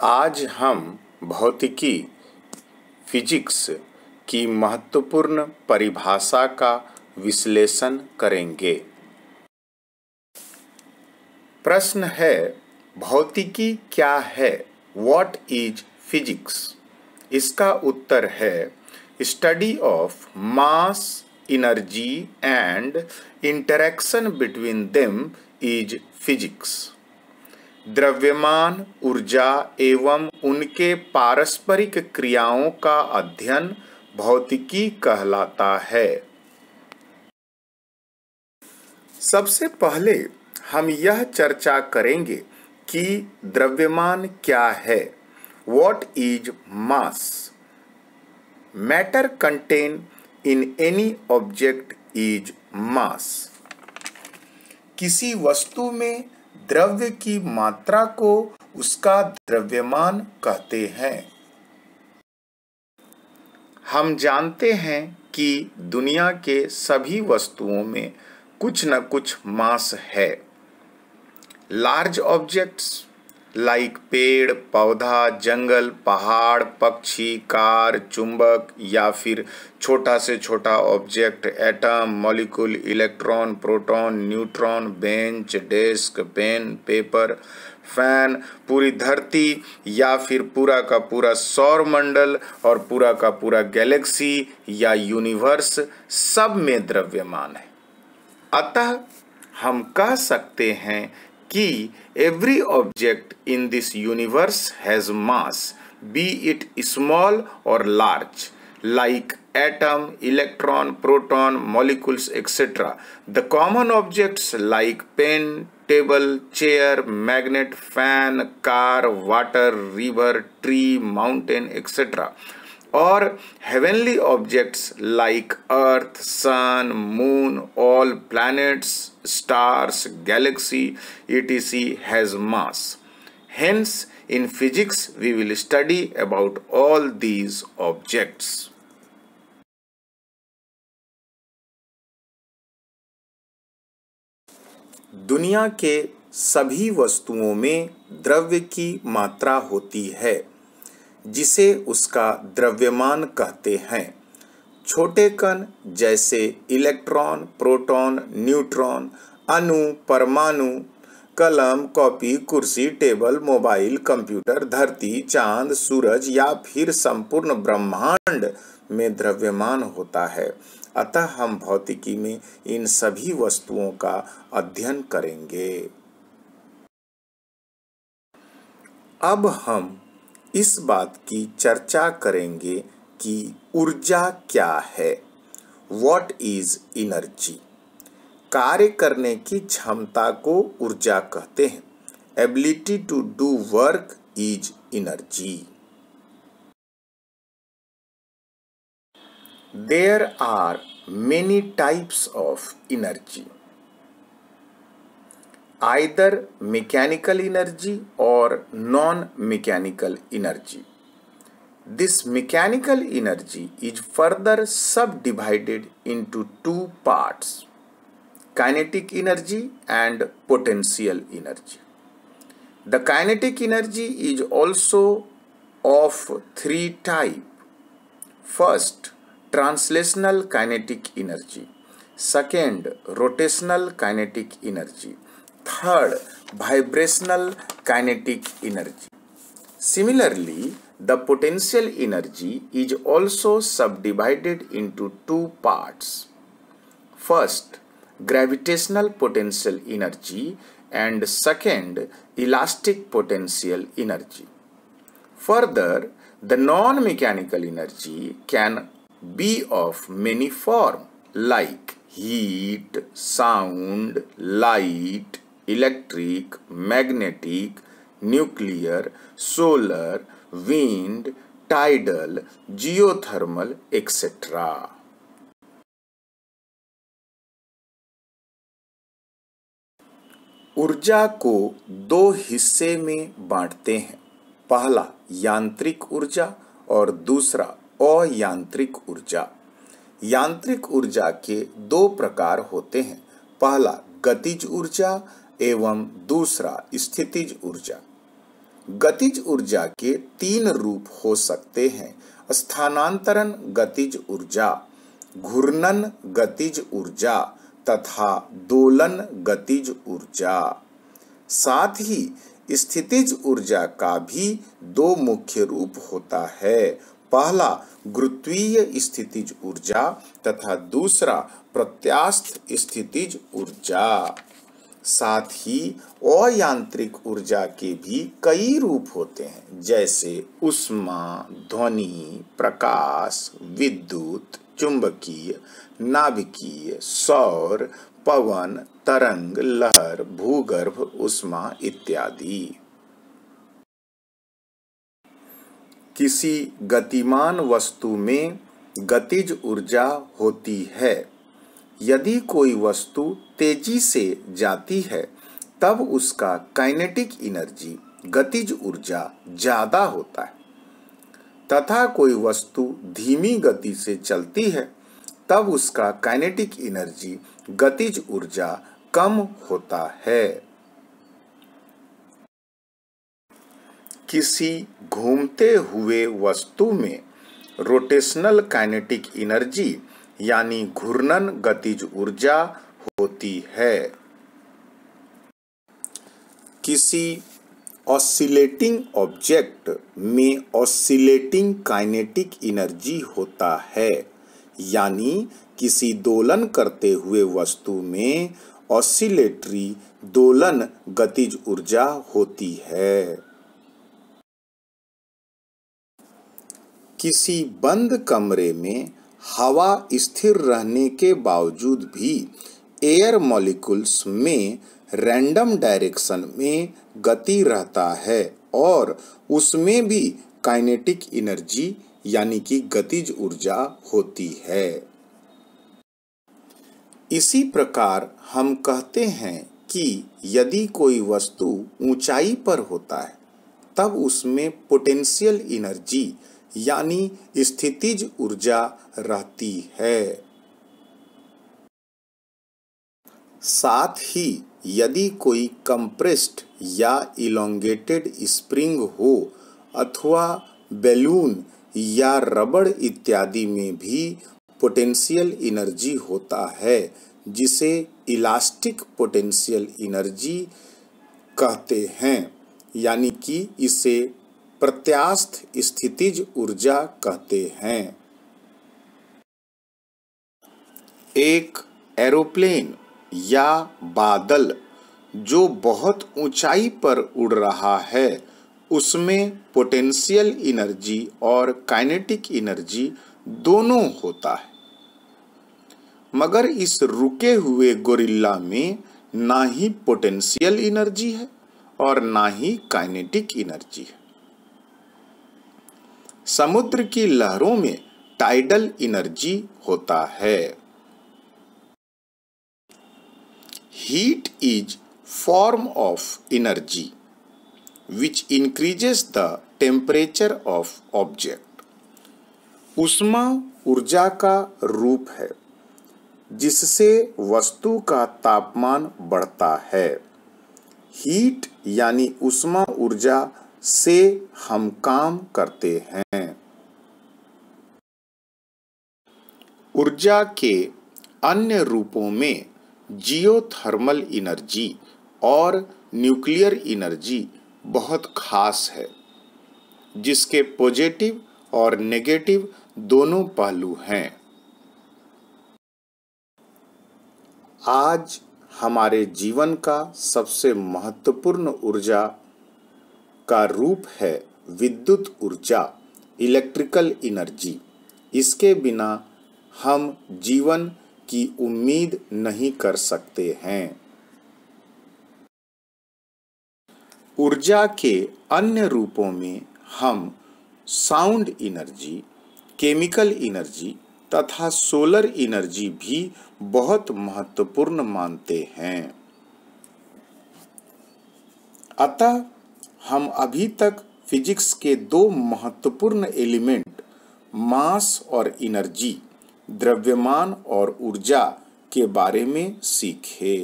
आज हम भौतिकी फिजिक्स की महत्वपूर्ण परिभाषा का विश्लेषण करेंगे। प्रश्न है, भौतिकी क्या है? What is physics? इसका उत्तर है, study of mass, energy and interaction between them is physics. द्रव्यमान, ऊर्जा एवं उनके पारस्परिक क्रियाओं का अध्ययन भौतिकी कहलाता है। सबसे पहले हम यह चर्चा करेंगे कि द्रव्यमान क्या है। What is mass? Matter contained in any object is mass. किसी वस्तु में द्रव्य की मात्रा को उसका द्रव्यमान कहते हैं। हम जानते हैं कि दुनिया के सभी वस्तुओं में कुछ न कुछ मास है। लार्ज ऑब्जेक्ट्स लाइक पेड़, पौधा, जंगल, पहाड़, पक्षी, कार, चुंबक या फिर छोटा से छोटा object, atom, molecule, electron, proton, neutron, bench, desk, pen, paper, fan, पूरी धरती या फिर पूरा का पूरा सौर मंडल और पूरा का पूरा गैलेक्सी या यूनिवर्स, सब में द्रव्यमान है। अतः हम कह सकते हैं कि every object in this universe has mass, be it small or large, like atom, electron, proton, molecules, etc. The common objects like pen, table, chair, magnet, fan, car, water, river, tree, mountain, etc. or heavenly objects like earth, sun, moon, all planets, stars, galaxy, etc. has mass. Hence, in physics, we will study about all these objects. दुनिया के सभी वस्तुओं में द्रव्य की मात्रा होती है, जिसे उसका द्रव्यमान कहते हैं। छोटे कण जैसे इलेक्ट्रॉन, प्रोटॉन, न्यूट्रॉन, अणु, परमाणु, कलम, कॉपी, कुर्सी, टेबल, मोबाइल, कंप्यूटर, धरती, चांद, सूरज या फिर संपूर्ण ब्रह्मांड में द्रव्यमान होता है। अतः हम भौतिकी में इन सभी वस्तुओं का अध्ययन करेंगे। अब हम इस बात की चर्चा करेंगे कि ऊर्जा क्या है। What is energy? कार्य करने की क्षमता को ऊर्जा कहते हैं। Ability to do work is energy. There are many types of energy. Either mechanical energy or non-mechanical energy. This mechanical energy is further subdivided into two parts: kinetic energy and potential energy. The kinetic energy is also of three types. First, translational kinetic energy. Second, rotational kinetic energy. Third, vibrational kinetic energy. Similarly, the potential energy is also subdivided into two parts. First, gravitational potential energy and second, elastic potential energy. Further, the non-mechanical energy can be of many forms like heat, sound, light, electric, magnetic, nuclear, solar, wind, tidal, geothermal, etc. ऊर्जा को दो हिस्से में बांटते हैं। पहला यांत्रिक ऊर्जा और दूसरा अयांत्रिक ऊर्जा। यांत्रिक ऊर्जा के दो प्रकार होते हैं। पहला गतिज ऊर्जा एवं दूसरा स्थितिज ऊर्जा। गतिज ऊर्जा के तीन रूप हो सकते हैं: स्थानांतरण गतिज ऊर्जा, घूर्णन गतिज ऊर्जा तथा दोलन गतिज ऊर्जा। साथ ही स्थितिज ऊर्जा का भी दो मुख्य रूप होता है। पहला गुरुत्वीय स्थितिज ऊर्जा तथा दूसरा प्रत्यास्थ स्थितिज ऊर्जा। साथ ही अयांत्रिक ऊर्जा के भी कई रूप होते हैं, जैसे ऊष्मा, ध्वनि, प्रकाश, विद्युत, चुंबकीय, नाभिकीय, सौर, पवन, तरंग, लहर, भूगर्भ ऊष्मा इत्यादि। किसी गतिमान वस्तु में गतिज ऊर्जा होती है। यदि कोई वस्तु तेजी से जाती है तब उसका काइनेटिक एनर्जी, गतिज ऊर्जा ज्यादा होता है, तथा कोई वस्तु धीमी गति से चलती है तब उसका काइनेटिक एनर्जी, गतिज ऊर्जा कम होता है। किसी घूमते हुए वस्तु में रोटेशनल काइनेटिक एनर्जी यानी घूर्णन गतिज ऊर्जा होती है। किसी ऑसिलेटिंग ऑब्जेक्ट में ऑसिलेटिंग काइनेटिक एनर्जी होता है, यानी किसी दोलन करते हुए वस्तु में ऑसिलेटरी दोलन गतिज ऊर्जा होती है। किसी बंद कमरे में हवा स्थिर रहने के बावजूद भी एयर मॉलिक्यूल्स में रैंडम डायरेक्शन में गति रहता है और उसमें भी काइनेटिक एनर्जी यानी कि गतिज ऊर्जा होती है। इसी प्रकार हम कहते हैं कि यदि कोई वस्तु ऊंचाई पर होता है तब उसमें पोटेंशियल एनर्जी यानी स्थितिज ऊर्जा रहती है। साथ ही यदि कोई कंप्रेस्ड या इलोंगेटेड स्प्रिंग हो अथवा बैलून या रबड़ इत्यादि में भी पोटेंशियल एनर्जी होता है, जिसे इलास्टिक पोटेंशियल एनर्जी कहते हैं, यानी कि इसे प्रत्यास्थ स्थितिज ऊर्जा कहते हैं। एक एरोप्लेन या बादल जो बहुत ऊंचाई पर उड़ रहा है उसमें पोटेंशियल एनर्जी और काइनेटिक एनर्जी दोनों होता है, मगर इस रुके हुए गोरिल्ला में ना ही पोटेंशियल एनर्जी है और ना ही काइनेटिक एनर्जी है। समुद्र की लहरों में टाइडल एनर्जी होता है। Heat is form of energy which increases the temperature of object. ऊष्मा ऊर्जा का रूप है जिससे वस्तु का तापमान बढ़ता है। हीट यानी ऊष्मा ऊर्जा से हम काम करते हैं। ऊर्जा के अन्य रूपों में जियोथर्मल एनर्जी और न्यूक्लियर एनर्जी बहुत खास है, जिसके पॉजिटिव और नेगेटिव दोनों पहलू हैं। आज हमारे जीवन का सबसे महत्वपूर्ण ऊर्जा का रूप है विद्युत ऊर्जा, इलेक्ट्रिकल एनर्जी। इसके बिना हम जीवन की उम्मीद नहीं कर सकते हैं। ऊर्जा के अन्य रूपों में हम साउंड एनर्जी, केमिकल एनर्जी तथा सोलर एनर्जी भी बहुत महत्वपूर्ण मानते हैं। अतः हम अभी तक फिजिक्स के दो महत्वपूर्ण एलिमेंट मास और एनर्जी, द्रव्यमान और ऊर्जा के बारे में सीखे।